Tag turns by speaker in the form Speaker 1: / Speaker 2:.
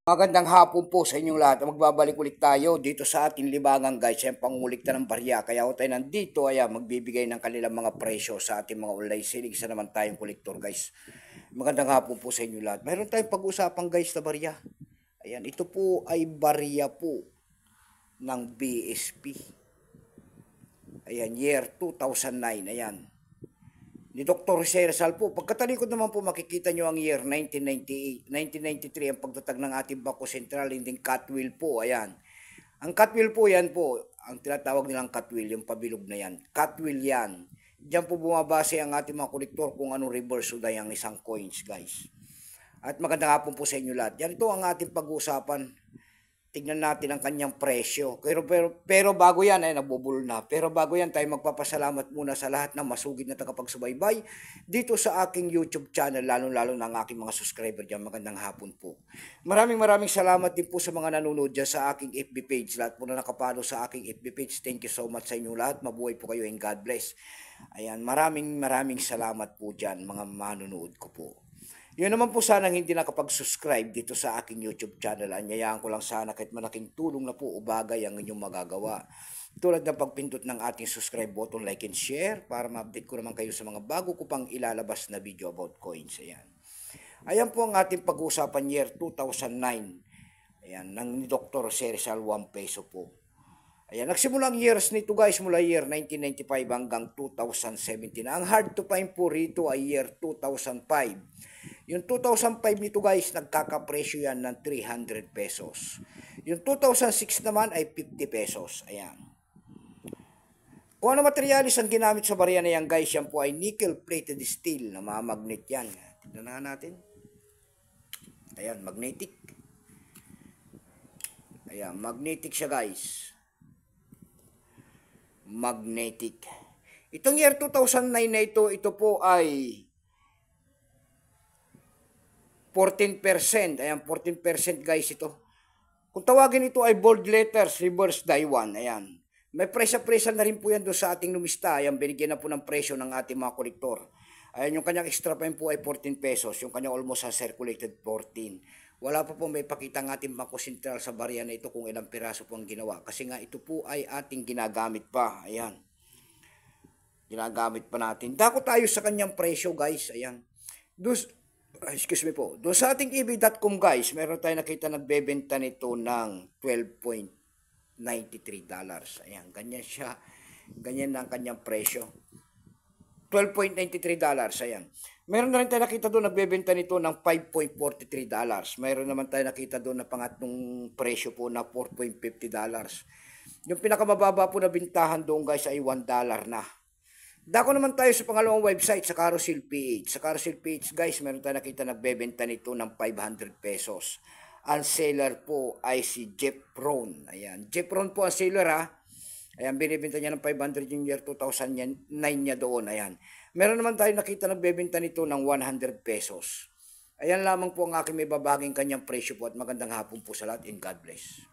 Speaker 1: Magandang hapon po sa inyong lahat. Magbabalik ulit tayo dito sa ating libangan guys. Yan pangulikta ng barya. Kaya ako tayo nandito ay magbibigay ng kanilang mga presyo sa ating mga online selling. Isa naman tayong kolektor guys. Magandang hapon po sa inyong lahat. Mayroon tayong pag-usapan guys na barya. Ayan, ito po ay barya po ng BSP. Ayan, year 2009. Ayan. Ni Dr. Jose Rizal po. Pagkatalikod naman po makikita nyo ang year 1998, 1993 ang pagtatag ng ating Bangko Sentral, hindi Catwheel po. Ayan. Ang Catwheel po yan po, ang tinatawag nilang Catwheel, yung pabilog na yan. Catwheel yan. Diyan po bumabase ang ating mga kolektor kung anong reverse uday ang isang coins guys. At magandang hapon po sa inyo lahat. Yan ito ang ating pag-uusapan. Tignan natin ang kanyang presyo. Pero bago yan, nabubulol na. Pero bago yan, tayo magpapasalamat muna sa lahat ng masugid na tagapagsubaybay dito sa aking YouTube channel, lalo-lalo na ang aking mga subscriber dyan. Magandang hapon po. Maraming salamat din po sa mga nanonood dyan sa aking FB page. Lahat po na nakapalo sa aking FB page. Thank you so much sa inyo lahat. Mabuhay po kayo and God bless. Ayan, maraming salamat po dyan, mga manonood ko po. Yun naman po sanang hindi nakapag-subscribe dito sa aking YouTube channel. Anyayaan ko lang sana kahit malaking tulong na po o bagay ang inyong magagawa. Tulad ng pagpindot ng ating subscribe button, like and share para ma-update ko naman kayo sa mga bago ko pang ilalabas na video about coins. Ayan. Ayan po ang ating pag-uusapan year 2009. Ayan, ng ni Dr. Jose Rizal, 1 peso po. Ayan, nagsimula ang years nito guys mula year 1995 hanggang 2017. Ang hard to find po rito ay year 2005. Yung 2005 nito guys, nagkakapresyo yan ng 300 pesos. Yung 2006 naman ay 50 pesos. Ayan. Kung ano materialis ang ginamit sa barya na yan guys, yan po ay nickel plated steel na mamagnet yan. Tignan na natin. Ayan, magnetic. Ayan, magnetic siya guys. Magnetic. Itong year 2009 na ito po ay 14%. Ayan, 14% guys ito. Kung tawagin ito ay bold letters, reverse die 1. Ayan. May presya-presya na rin po yan doon sa ating lumista. Ayan, binigyan na po ng presyo ng ating mga kolektor. Ayan, yung kanyang extra fine po ay 14 pesos. Yung kanyang almost circulated 14. Wala pa po may pakita ng ating Bangko Sentral sa barya na ito kung ilang piraso po ang ginawa. Kasi nga ito po ay ating ginagamit pa. Ayan. Ginagamit pa natin. Dako tayo sa kanyang presyo guys. Ayan. Excuse me po. Doon sa ating ebay.com guys, meron tayo nakita nagbebenta nito ng $12.93. Ayan, ganyan siya. Ganyan na ang kanyang presyo. $12.93. Ayan. Meron na rin tayo nakita doon nagbebenta nito ng $5.43. Meron naman tayo nakita doon na pangatlong presyo po na $4.50. Yung pinakamababa po na bintahan doon guys ay $1 na. Dako naman tayo sa pangalawang website sa Carousel PH. Sa Carousel PH guys, meron tayo nakita nagbebenta nito ng 500 pesos. Ang seller po ay si Jeff Ron. Ayan, Jeff Ron po ang seller ha. Ayan, binibenta niya ng 500 yung year 2009 niya doon. Ayan. Meron naman tayo nakita nagbebenta nito ng 100 pesos. Ayan lamang po ang aking may babaging kanyang presyo po at magandang hapon po sa lahat and God bless.